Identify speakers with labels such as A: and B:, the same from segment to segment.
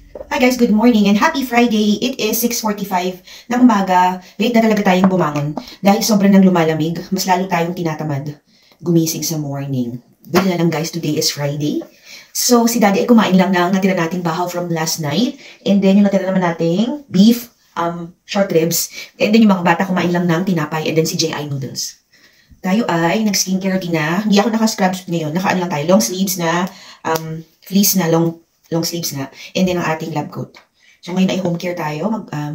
A: Hi guys, good morning and happy Friday. It is 6:45 ng umaga. Late na talaga tayong bumangon. Dahil sobrang nang lumalamig, mas lalo tayong tinatamad gumising sa morning. Dahil na lang guys, today is Friday. So si Daddy ay kumain lang ng natira nating bahaw from last night. And then yung natira naman nating beef, short ribs. And then yung mga bata kumain lang ng tinapay and then si JI noodles. Tayo ay nag-skincare routine na. Hindi ako naka-scrubs ngayon. Naka-ano lang tayo. Long sleeves na, fleece na, long sleeves nga, and then ang ating lab coat. So ngayon ay home care tayo,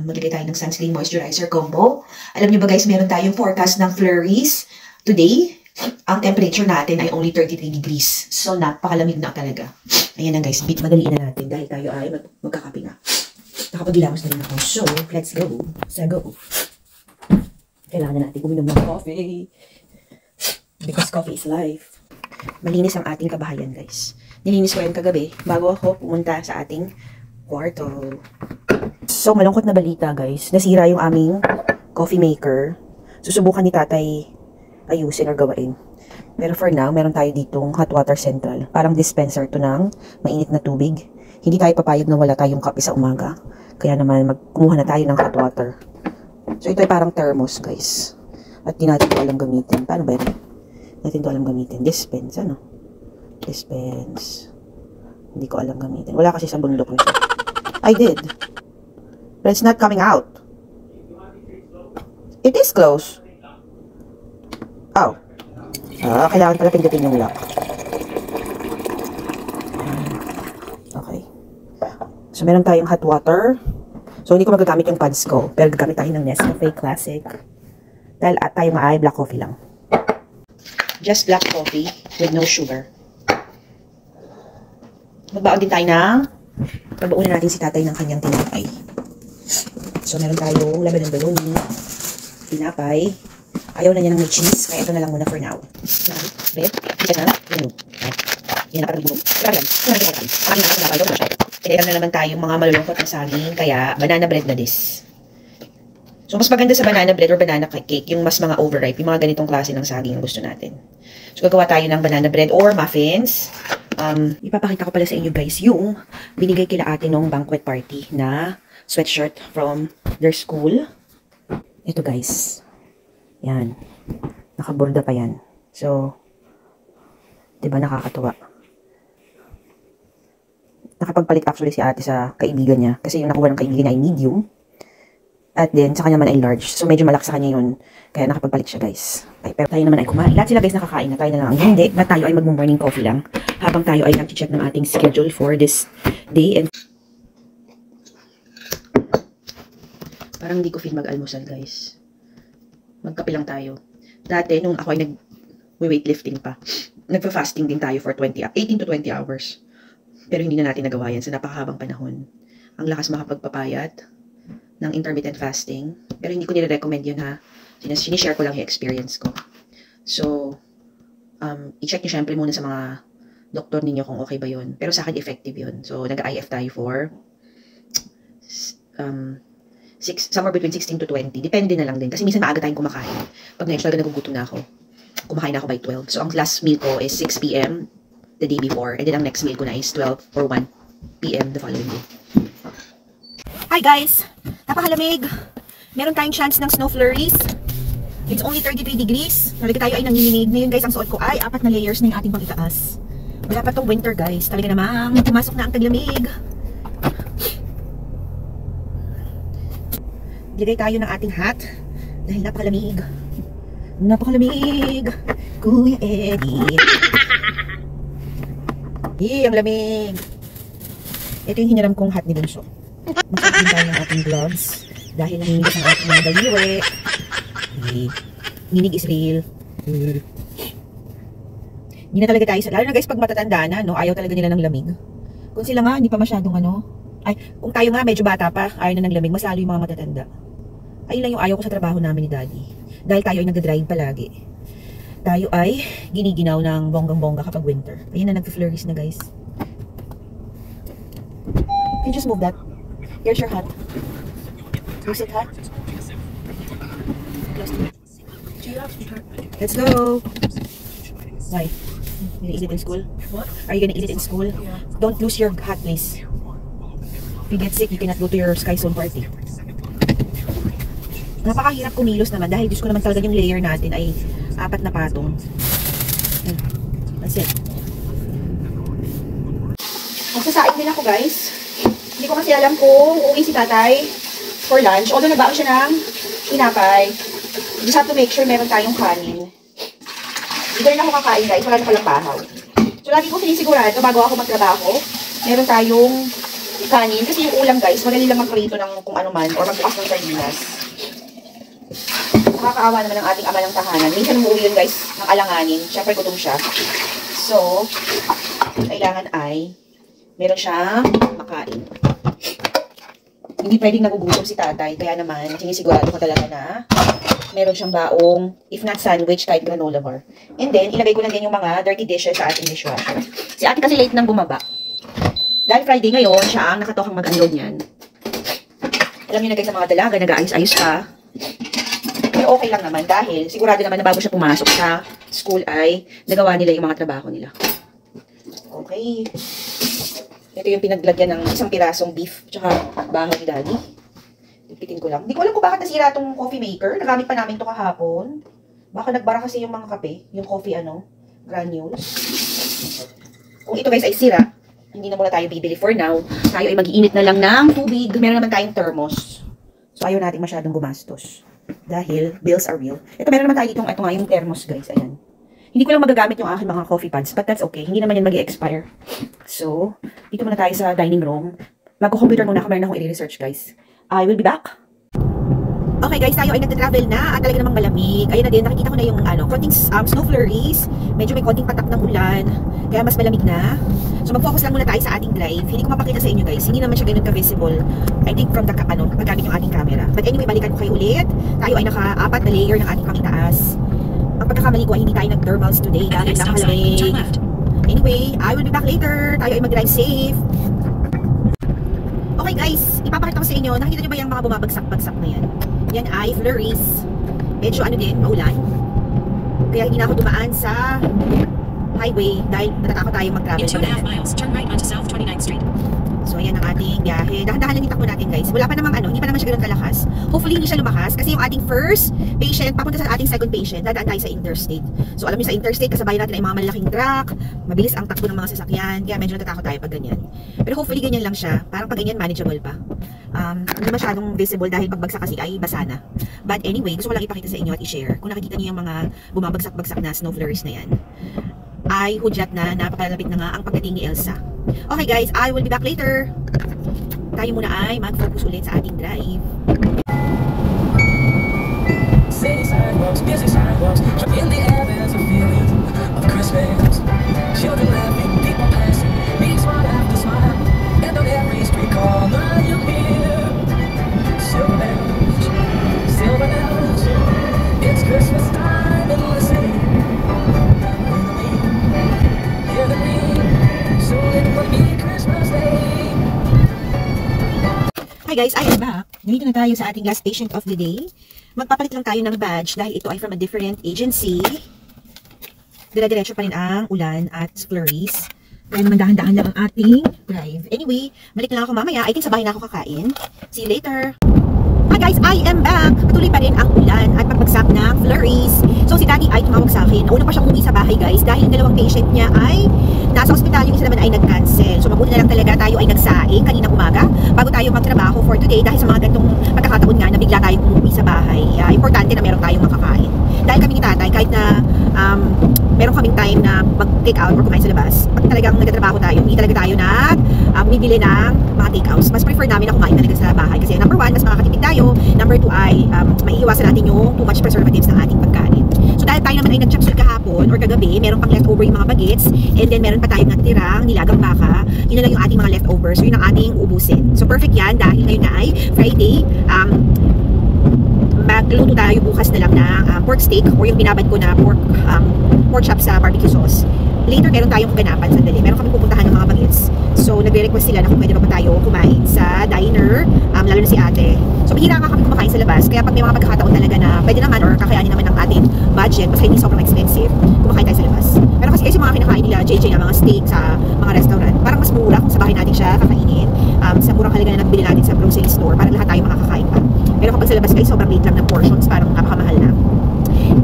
A: maglagay tayo ng sunscreen moisturizer combo. Alam niyo ba guys, meron tayong forecast ng flurries. Today, ang temperature natin ay only 33 degrees. So napakalamig na talaga. Ayan na guys, madaliin na natin dahil tayo ay magkakape na. Nakapagilamos na rin ako. So, let's go. Let's go. Kailangan na natin uminom ng coffee. Because coffee is life. Malinis ang ating kabahayan guys. Nilinis ko yan kagabi bago ako pumunta sa ating kwarto. So, malungkot na balita guys. Nasira yung aming coffee maker. Susubukan ni tatay ayusin or gawain. Pero for now, meron tayo ditong hot water central. Parang dispenser to ng mainit na tubig. Hindi tayo papayag na wala tayong kape sa umaga. Kaya naman, magkumuha na tayo ng hot water. So, ito ay parang thermos guys. At di natin ito alam gamitin. Paano ba yun? Natin ito alam gamitin. Dispense, ano? Dispense. Hindi ko alam gamitin. Wala kasi sa bundok nito. I did. But it's not coming out. It is close. Oh. Kailangan pala pindutin yung lock. Okay. So, meron tayong hot water. So, hindi ko magagamit yung pads ko. Pero gagamit tayo ng Nescafe Classic. Dahil tayo nga ay black coffee lang. Just black coffee with no sugar. Magbaon din tayo ng pagbaon natin si tatay ng kanyang tinapay. So, meron tayong laman ng baloni, tinapay. Ayaw na niya ng may cheese, kaya ito na lang muna for now. Bread, chicken na, yan na parang bubong. Kaya na naman tayong mga malulungkot na saging, kaya banana bread na this. So, mas maganda sa banana bread or banana cake, yung mas mga overripe, yung mga ganitong klase ng saging ang gusto natin. So, gagawa tayo ng banana bread or muffins. Ipapakita ko pala sa inyo guys yung binigay kila ate nung banquet party na sweatshirt from their school. Ito guys. Yan. Nakaborda pa yan. So, diba nakakatuwa. Nakapagpalit actually si ate sa kaibigan niya. Kasi yung nakuha ng kaibigan niya ay medium. At then, sa kanya naman ay large. So, medyo malaki sa kanya yun. Kaya nakapagpalit siya, guys. Okay, pero tayo naman ay kumain. Lahat sila, guys, nakakain na. Tayo na lang. Hindi, na tayo ay mag-morning coffee lang. Habang tayo ay nag-check ng ating schedule for this day. And parang hindi ko feel mag-almusal, guys. Magkape lang tayo. Dati, nung ako ay nag-weightlifting pa, nagpa-fasting din tayo for 18 to 20 hours. Pero hindi na natin nagawa yan sa napakahabang panahon. Ang lakas makapagpapayat ng intermittent fasting. Pero hindi ko nire-recommend yun ha. Sinishare ko lang yung experience ko. So, i-check nyo syempre muna sa mga doktor ninyo kung okay ba yun. Pero sa akin, effective yun. So, nag-IF tayo for somewhere between 16 to 20. Depende na lang din. Kasi minsan maaga tayong kumakain. Pag ngayon, talaga nagugutom na ako. Kumakain na ako by 12. So, ang last meal ko is 6 p.m. the day before. And then, ang next meal ko na is 12 or 1 p.m. the following day. Hi guys! Napakalamig! Meron tayong chance ng snow flurries. It's only 33 degrees. Talaga tayo ay nanginginig. Ngayon guys, ang suot ko ay 4 na layers na yung ating pang-itaas. Wala pa tong winter guys. Talaga namang pumasok na ang taglamig. Bigay tayo ng ating hat. Dahil napakalamig. Napakalamig! Kuya Eddie! Ang lamig! Ito yung hiniram kong hat ni Bunso. Magkakain tayo ng ating gloves dahil nanginginig ang ating mga daliwe. Nginig is real. Hindi na talaga tayo lalo na guys pag matatanda na, no? Ayaw talaga nila ng lamig. Kung sila nga, hindi pa masyadong kung tayo nga medyo bata pa, ayaw na ng lamig, mas lalo yung mga matatanda. Ayun lang yung ayaw ko sa trabaho namin ni Daddy. Dahil tayo ay nagdadrive palagi. Tayo ay giniginaw ng bonggang-bongga kapag winter. Ayun na, nag-flurries na guys. Can you just move that? Here's your hat. Use it, hat. Let's go. Why? You gonna eat it in school? What? Are you gonna eat it in school? Yeah. Don't lose your hat, please. If you get sick, you cannot go to your Sky Zone party. Napakahirap kumilos naman dahil Diyos ko naman talaga yung layer natin ay 4 na patong. That's it. Magsasaing din ako guys. Hindi ko kasi alam kung uuwi si tatay for lunch. Although nagbaon siya ng tinapay. Just have to make sure meron tayong kanin. Hindi rin ako kakain guys. Wala na palang bahaw. So lagi ko sinisigurado bago ako magtrabaho, meron tayong kanin. Kasi yung ulam guys, madali lang magprito ng kung ano man or magbukas ng sardinas. Nakakaawa naman ang ating ama ng tahanan. Minsan umuwi yun guys ng alanganin. Siyempre gutom siya. So, kailangan ay meron siyang makain. Hindi pwedeng nagugutom si tatay. Kaya naman, sinisigurado ko talaga na meron siyang baong, if not sandwich, kahit granola bar. And then, ilagay ko na din yung mga dirty dishes sa ating dishwasher. Si ate kasi late nang bumaba. Dahil Friday ngayon, siya ang nakatokang mag-unload niyan. Alam niyo na guys, sa mga dalaga, nag-aayos-ayos pa. Pero okay lang naman dahil sigurado naman na bago siya pumasok sa school ay nagawa nila yung mga trabaho nila. Okay. Ito yung pinaglagyan ng isang pirasong beef tsaka bahaw ni Daddy. Ipitin ko lang. Hindi ko alam kung bakit nasira itong coffee maker. Nagamit pa namin ito kahapon. Baka nagbara kasi yung mga kape. Yung coffee granules. Kung ito guys ay sira, hindi na muna tayo bibili for now. Tayo ay mag-iinit na lang ng tubig. Meron naman tayong thermos. So ayaw natin masyadong gumastos. Dahil bills are real. Ito meron naman tayo ditong, ito nga yung thermos guys. Ayan. Hindi ko lang magagamit yung aking mga coffee pads. But that's okay. Hindi naman yan mag-expire. So, dito muna tayo sa dining room. Mag-computer muna ako. Meron akong i-research guys. I will be back. Okay guys, tayo ay nagta-travel na at talaga namang malamig. Ayun na din, nakikita ko na yung konting snow flurries. Medyo may konting patak ng ulan. Kaya mas malamig na. So mag-focus lang muna tayo sa ating drive. Hindi ko mapakita sa inyo guys. Hindi naman siya ganun ka-visible. I think from the paggamit yung ating camera. But anyway, balikan ko kayo ulit. Tayo ay naka-4 na layer ng ating pangitaas. Ang pagkakamali ko ay hindi tayo nag-thermals today dahil nakalamig. Anyway, I will be back later. Tayo ay mag-drive safe. Okay guys, ipapakita ko sa inyo. Nakikita nyo ba yung mga bumabagsak-bagsak na yan? Yan ay flurries. Medyo din, maulan. Kaya hindi na ako dumaan sa highway dahil natatakot tayong mag-travel.
B: In 2.5 miles, turn right onto South 29th Street.
A: So ayan ang ating biyahe. Dahan-dahan lang itakbo natin guys. Wala pa namang hindi pa naman siya ganoon kalakas. Hopefully hindi siya lumakas kasi yung ating first patient papunta sa ating second patient, dadaan tayo sa interstate. So alam niyo sa interstate kasabayan natin ay mga malalaking truck, mabilis ang takbo ng mga sasakyan, kaya medyo natatakot tayo pag ganyan. Pero hopefully ganyan lang siya. Parang pag ganyan manageable pa. Hindi masyadong visible dahil pagbagsak kasi ay basa na. But anyway, gusto ko lang ipakita sa inyo at i-share. Kung nakikita niyo yung mga bumabagsak-bagsak na snow flurries na yan, ay hudyat na napakalapit na nga ang pagdating ni Elsa. Okay guys, I will be back later. Tayo muna ay mag-focus ulit sa ating drive. City sidewalks, busy sidewalks, in the air there's a feeling of Christmas. Children laughing, people passing, me smile after smile, and on every street corner you hear silver bells, it's Christmas time in the city. Hear the ring, so it will be Christmas Day. Hi guys, I am back. Nandito na tayo sa ating last patient of the day. Magpapalit lang tayo ng badge dahil ito ay from a different agency. Dire-diretso pa rin ang ulan at flurries. Kaya naman dahan-dahan lang ang ating drive. Anyway, balik na lang ako mamaya. I think sa bahay na ako kakain. See you later. Hi guys, I am back. Patuloy pa rin ang ulan at pagbagsak ng flurries. So si Daddy ay tumawag sa akin. Nauna pa siyang umuwi sa bahay guys dahil yung dalawang patient niya ay nasa ospital. Yung isa naman ay nag-cancel. So mabuti na lang talaga tayo ay nagsaing kaninang umaga bago tayo magtrabaho for today dahil sa mga ganitong pagkakataon nga na bigla tayong umuwi sa bahay. Importante na meron tayong makakain. Dahil kami ni tatay kahit na meron kaming time na mag-take out or kumain sa labas, pag talagang nagtatrabaho tayo, hindi talaga tayo bumibili ng mga take-outs. Mas prefer namin na kumain talaga sa bahay kasi number 1, mas makakatipid tayo. Number 2 ay maiiwasan natin yung too much preservatives ng ating pagkain. So dahil tayo naman ay nag-chapsul kahapon or kagabi, meron pang leftover yung mga bagets, and then meron pa tayong natirang nilagang baka, yun na lang yung ating mga leftovers. So yun ang ating ubusin. So perfect yan dahil ngayon na ay Friday. Magluto tayo bukas na lang ng pork steak or yung binabad ko na pork chop sa barbecue sauce. Later, meron tayong kaganapan sandali. Meron kami pupuntahan ng mga bagets. So, nagre-request sila na kung pwede ba tayo kumain sa diner, lalo na si ate. So, bihira nga kami kumakain sa labas. Kaya pag may mga pagkakataon talaga na pwede naman or kakayanin naman ng ating budget, basta hindi sobrang expensive, kumakain tayo sa labas. Pero kasi guys, yung mga kinakain nila, JJ na mga steak sa mga restaurant, parang mas mura kung sa bahay natin siya kakainin. Sa murang halaga na nabili natin sa grocery store, para lahat tayo makakakain pa. Pero kapag sa labas guys, sobrang liit lang ng portions, parang napakamahal na.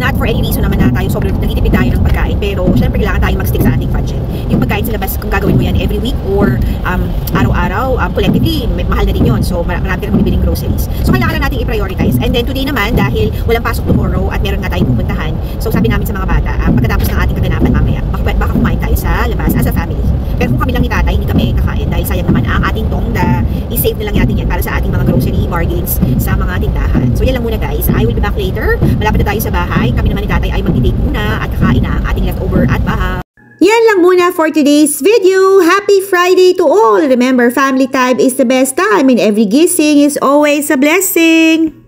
A: Not for any reason naman na tayo sobrang nagtitipid tayo ng pagkain, pero syempre kailangan tayo mag-stick sa ating budget. Yung pagkain sa labas, kung gagawin mo yan every week or araw-araw, collectively, mahal na din yun. So marami ka na mabibiling groceries. So kailangan na natin i-prioritize. And then today naman, dahil walang pasok tomorrow at meron nga tayong pupuntahan, so sabi namin sa mga bata, pagkatapos ng ating kaganapan mamaya, baka kumain tayo sa labas as a family. Pero kung kami lang ni tatay, hindi kami kakain dahil sayang naman ang ating tongda. I-save na lang natin yan para sa ating mga grocery bargains sa mga tindahan. So yan lang muna guys. I will be back later. Malapit na tayo sa bahay. Kami naman ni tatay ay mag-date muna at kakain na ang ating leftover at bahay.
C: Yan lang muna for today's video. Happy Friday to all. Remember, family time is the best time and every gising is always a blessing.